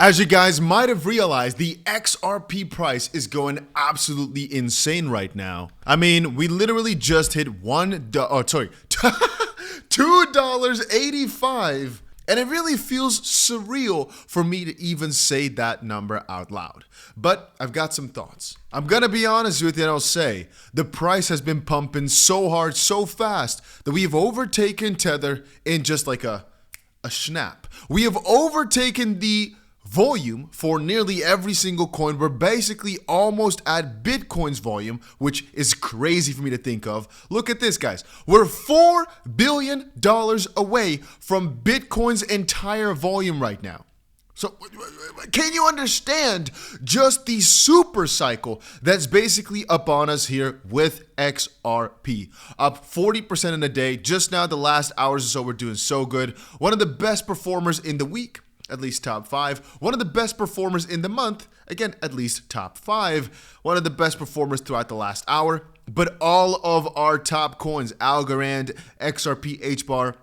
As you guys might have realized, the XRP price is going absolutely insane right now. I mean, we literally just hit $2.85, and it really feels surreal for me to even say that number out loud. But I've got some thoughts. I'm gonna be honest with you and I'll say, the price has been pumping so hard, so fast, that we've overtaken Tether in just like a snap. We have overtaken the volume for nearly every single coin. We're basically almost at Bitcoin's volume, which is crazy for me to think of. Look at this, guys. We're $4 billion away from Bitcoin's entire volume right now. So can you understand just the super cycle that's basically upon us here with XRP? Up 40% in a day. Just now, the last hours or so, we're doing so good. One of the best performers in the week, at least top 5. One of the best performers in the month, again, at least top 5. One of the best performers throughout the last hour. But all of our top coins, Algorand, XRP, HBAR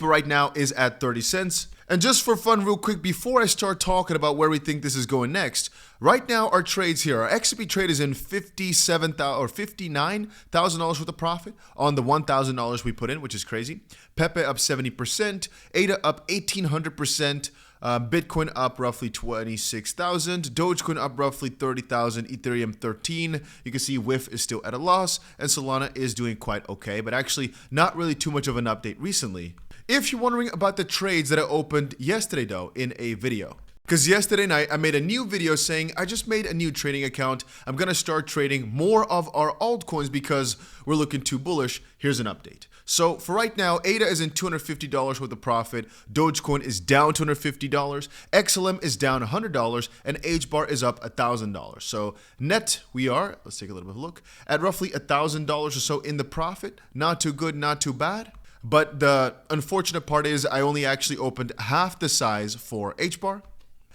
right now is at 30 cents. And just for fun, real quick, before I start talking about where we think this is going next, right now our trades here, our XRP trade is in $59,000 worth of profit on the $1,000 we put in, which is crazy. Pepe up 70%, ADA up 1,800%, Bitcoin up roughly 26,000, Dogecoin up roughly 30,000, Ethereum 13. You can see WIF is still at a loss, and Solana is doing quite okay, but actually not really too much of an update recently. If you're wondering about the trades that I opened yesterday though in a video, because yesterday night I made a new video saying I just made a new trading account. I'm going to start trading more of our altcoins because we're looking too bullish. Here's an update. So for right now, ADA is in $250 worth of profit, Dogecoin is down $250, XLM is down $100, and HBAR is up $1,000. So net we are, let's take a little bit of a look, at roughly $1,000 or so in the profit. Not too good, not too bad. But the unfortunate part is I only actually opened half the size for HBAR.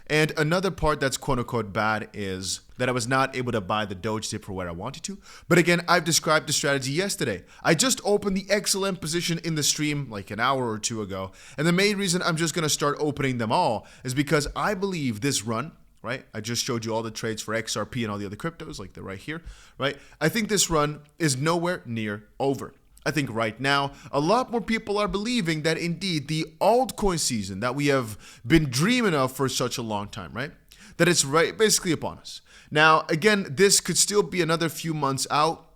And another part that's quote unquote bad is that I was not able to buy the Doge dip for where I wanted to. But again, I've described the strategy yesterday. I just opened the XLM position in the stream like an hour or two ago. And the main reason I'm just going to start opening them all is because I believe this run, right? I just showed you all the trades for XRP and all the other cryptos, like they're right here, right? I think this run is nowhere near over. I think right now, a lot more people are believing that indeed the altcoin season that we have been dreaming of for such a long time, right? That it's right basically upon us. Now, again, this could still be another few months out,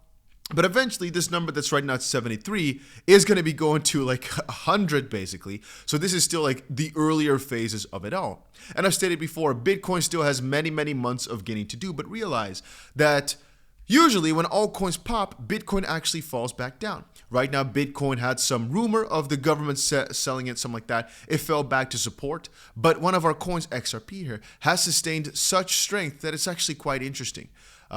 but eventually this number that's right now at 73 is going to be going to like 100 basically. So this is still like the earlier phases of it all. And I've stated before, Bitcoin still has many, many months of getting to do, but realize that usually when altcoins pop, Bitcoin actually falls back down. Right now, Bitcoin had some rumor of the government selling it, something like that. It fell back to support. But one of our coins, XRP here, has sustained such strength that it's actually quite interesting.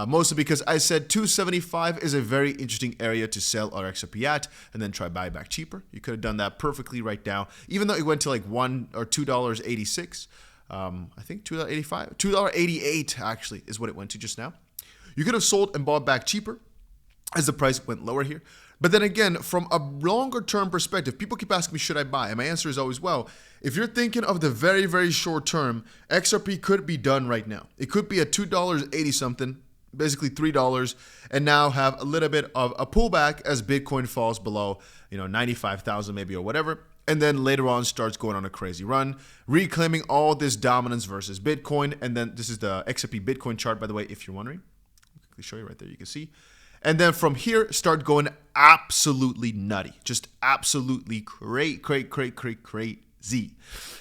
Mostly because I said 275 is a very interesting area to sell our XRP at and then try buy back cheaper. You could have done that perfectly right now, even though it went to like $1 or $2.86. I think $2.85, $2.88 actually is what it went to just now. You could have sold and bought back cheaper as the price went lower here. But then again, from a longer term perspective, people keep asking me, should I buy? And my answer is always, well, if you're thinking of the very, very short term, XRP could be done right now. It could be at $2.80 something, basically $3, and now have a little bit of a pullback as Bitcoin falls below, 95,000 maybe or whatever. And then later on starts going on a crazy run, reclaiming all this dominance versus Bitcoin. And then this is the XRP Bitcoin chart, by the way, if you're wondering. I'll quickly show you right there, you can see. And then from here, start going absolutely nutty. Just absolutely crazy.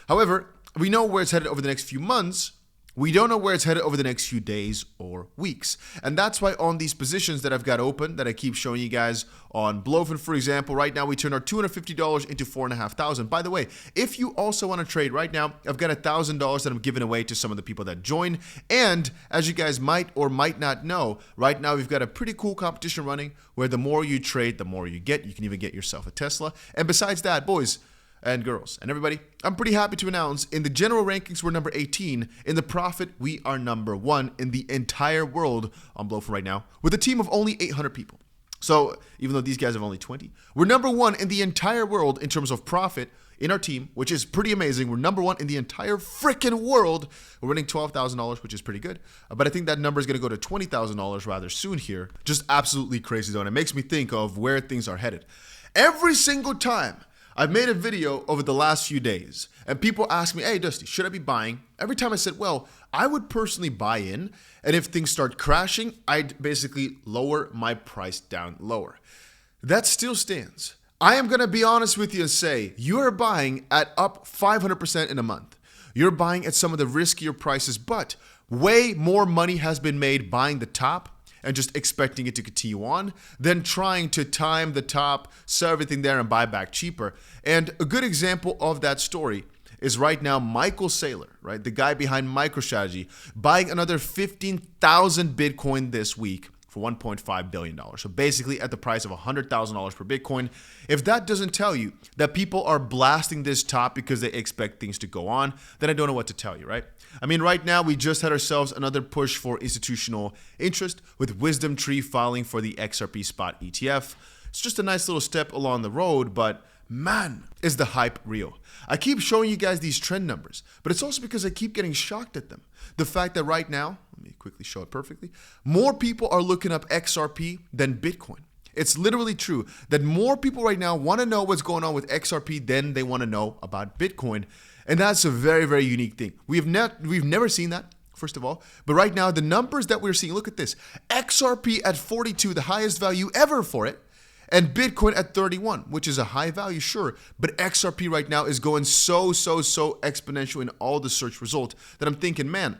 However, we know where it's headed over the next few months. We don't know where it's headed over the next few days or weeks. And that's why on these positions that I've got open, that I keep showing you guys on Bluefin, for example, right now we turned our $250 into $4,500. By the way, if you also want to trade right now, I've got $1,000 that I'm giving away to some of the people that join. And as you guys might or might not know, right now we've got a pretty cool competition running where the more you trade, the more you get. You can even get yourself a Tesla. And besides that, boys and girls and everybody, I'm pretty happy to announce in the general rankings we're number 18. In the profit, we are number 1 in the entire world on Bluefin right now with a team of only 800 people. So even though these guys have only 20, we're number 1 in the entire world in terms of profit in our team, which is pretty amazing. We're number one in the entire freaking world. We're winning $12,000, which is pretty good. But I think that number is going to go to $20,000 rather soon here. Just absolutely crazy though. And it makes me think of where things are headed. Every single time I've made a video over the last few days and people ask me, hey, Dusty, should I be buying? Every time I said, well, I would personally buy in. And if things start crashing, I'd basically lower my price down lower. That still stands. I am going to be honest with you and say you are buying at up 500% in a month. You're buying at some of the riskier prices, but way more money has been made buying the top and just expecting it to continue on than trying to time the top, sell everything there and buy back cheaper. And a good example of that story is right now Michael Saylor, right? The guy behind MicroStrategy, buying another 15,000 Bitcoin this week for $1.5 billion. So basically at the price of $100,000 per Bitcoin. If that doesn't tell you that people are blasting this top because they expect things to go on, then I don't know what to tell you, right? I mean, right now we just had ourselves another push for institutional interest with WisdomTree filing for the XRP spot ETF. It's just a nice little step along the road, but man, is the hype real. I keep showing you guys these trend numbers, but it's also because I keep getting shocked at them. The fact that right now, let me quickly show it perfectly, more people are looking up XRP than Bitcoin. It's literally true that more people right now want to know what's going on with XRP than they want to know about Bitcoin. And that's a very, very unique thing. We've never seen that, first of all. But right now, the numbers that we're seeing, look at this. XRP at 42, the highest value ever for it. And Bitcoin at 31, which is a high value, sure. But XRP right now is going so exponential in all the search results that I'm thinking, man,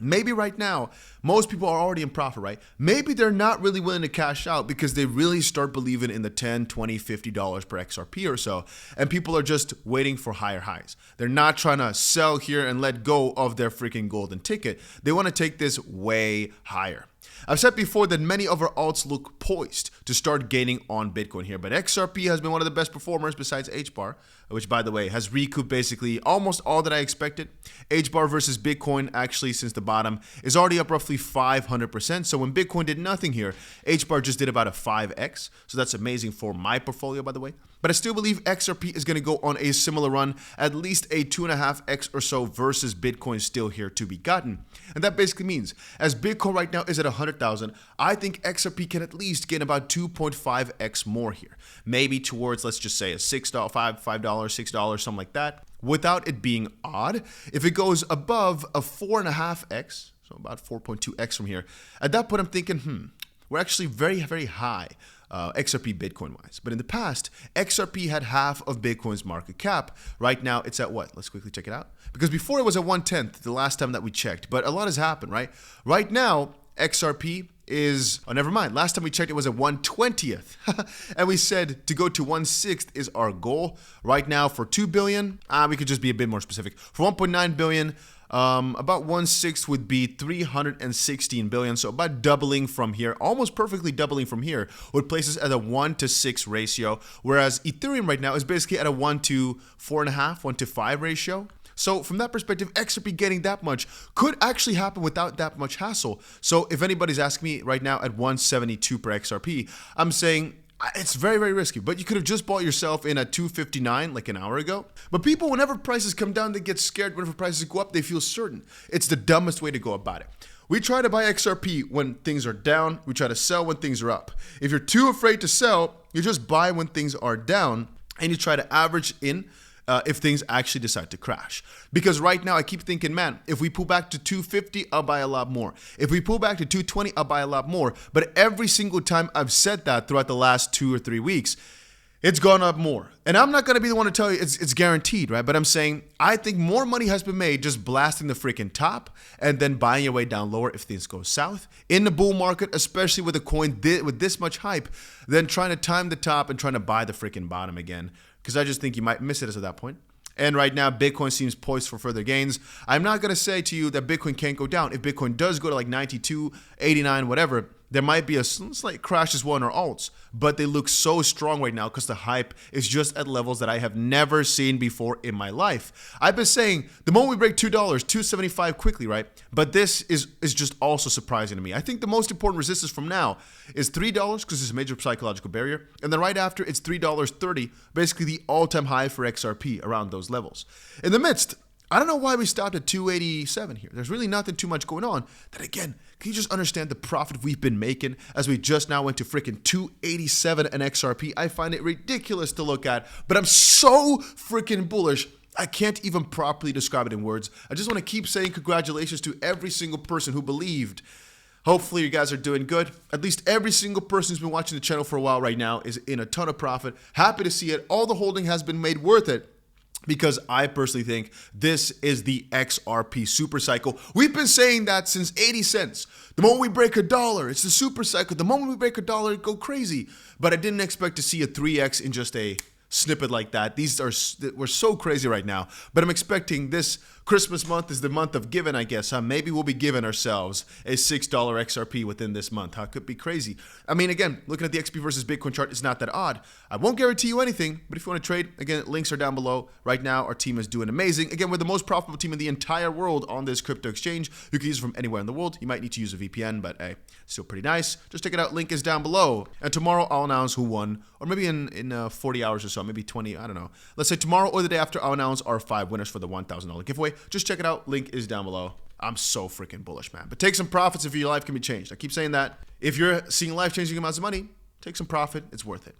maybe right now, most people are already in profit, right? Maybe they're not really willing to cash out because they really start believing in the $10, $20, $50 per XRP or so. And people are just waiting for higher highs. They're not trying to sell here and let go of their freaking golden ticket. They want to take this way higher. I've said before that many of our alts look poised to start gaining on Bitcoin here, but XRP has been one of the best performers besides HBAR, which by the way has recouped basically almost all that I expected. HBAR versus Bitcoin actually since the bottom is already up roughly 500%. So when Bitcoin did nothing here, HBAR just did about a 5x. So that's amazing for my portfolio, by the way. But I still believe XRP is going to go on a similar run, at least a 2.5x or so versus Bitcoin still here to be gotten. And that basically means as Bitcoin right now is at 100,000, I think XRP can at least gain about 2.5x more here. Maybe towards, let's just say a $6, $5, $6, something like that. Without it being odd, if it goes above a 4.5x, so about 4.2x from here, at that point I'm thinking, we're actually very, very high. XRP Bitcoin wise. But in the past, XRP had half of Bitcoin's market cap. Right now, it's at what? Let's quickly check it out. Because before it was at 1/10 the last time that we checked. But a lot has happened, right? Right now, XRP is, oh, never mind. Last time we checked, it was at 1/20th. And we said to go to 1/6 is our goal. Right now, for 2 billion, we could just be a bit more specific. For 1.9 billion, about 1/6 would be 316 billion. So about doubling from here, almost perfectly doubling from here, would place us at a 1-to-6 ratio. Whereas Ethereum right now is basically at a 1-to-4.5, 1-to-5 ratio. So from that perspective, XRP getting that much could actually happen without that much hassle. So if anybody's asking me right now at 172 per XRP, I'm saying it's very, very risky. But you could have just bought yourself in at 259 like an hour ago. But people, whenever prices come down, they get scared. Whenever prices go up, they feel certain. It's the dumbest way to go about it. We try to buy XRP when things are down. We try to sell when things are up. If you're too afraid to sell, you just buy when things are down and you try to average in if things actually decide to crash. Because right now I keep thinking, man, if we pull back to 250, I'll buy a lot more. If we pull back to 220, I'll buy a lot more. But every single time I've said that throughout the last 2 or 3 weeks, it's gone up more. And I'm not going to be the one to tell you it's guaranteed, right? But I'm saying I think more money has been made just blasting the freaking top and then buying your way down lower if things go south in the bull market, especially with a coin with this much hype, than trying to time the top and trying to buy the freaking bottom again. Because I just think you might miss it at that point. And right now, Bitcoin seems poised for further gains. I'm not going to say to you that Bitcoin can't go down. If Bitcoin does go to like 92, 89, whatever, there might be a slight crash as well in our alts, but they look so strong right now because the hype is just at levels that I have never seen before in my life. I've been saying the moment we break $2, $2.75 quickly, right? But this is just also surprising to me. I think the most important resistance from now is $3 because it's a major psychological barrier. And then right after it's $3.30, basically the all-time high for XRP around those levels. In the midst, I don't know why we stopped at 287 here. There's really nothing too much going on. Then again, can you just understand the profit we've been making as we just now went to freaking 287 in XRP? I find it ridiculous to look at, but I'm so freaking bullish. I can't even properly describe it in words. I just want to keep saying congratulations to every single person who believed. Hopefully you guys are doing good. At least every single person who's been watching the channel for a while right now is in a ton of profit. Happy to see it. All the holding has been made worth it, because I personally think this is the XRP super cycle. We've been saying that since 80 cents. The moment we break $1, it's the super cycle. The moment we break $1, it go crazy. But I didn't expect to see a 3x in just a snippet like that. We're so crazy right now. But I'm expecting this Christmas month is the month of giving, I guess. Maybe we'll be giving ourselves a $6 XRP within this month. It could be crazy. I mean, again, looking at the XP versus Bitcoin chart is not that odd. I won't guarantee you anything, but if you want to trade, again, links are down below. Right now, our team is doing amazing. Again, we're the most profitable team in the entire world on this crypto exchange. You can use it from anywhere in the world. You might need to use a VPN, but hey, still pretty nice. Just check it out. Link is down below. And tomorrow, I'll announce who won, or maybe in 40 hours or so, maybe 20, I don't know. Let's say tomorrow or the day after, I'll announce our 5 winners for the $1,000 giveaway. Just check it out. Link is down below. I'm so freaking bullish, man. But take some profits if your life can be changed. I keep saying that. If you're seeing life-changing amounts of money, take some profit. It's worth it.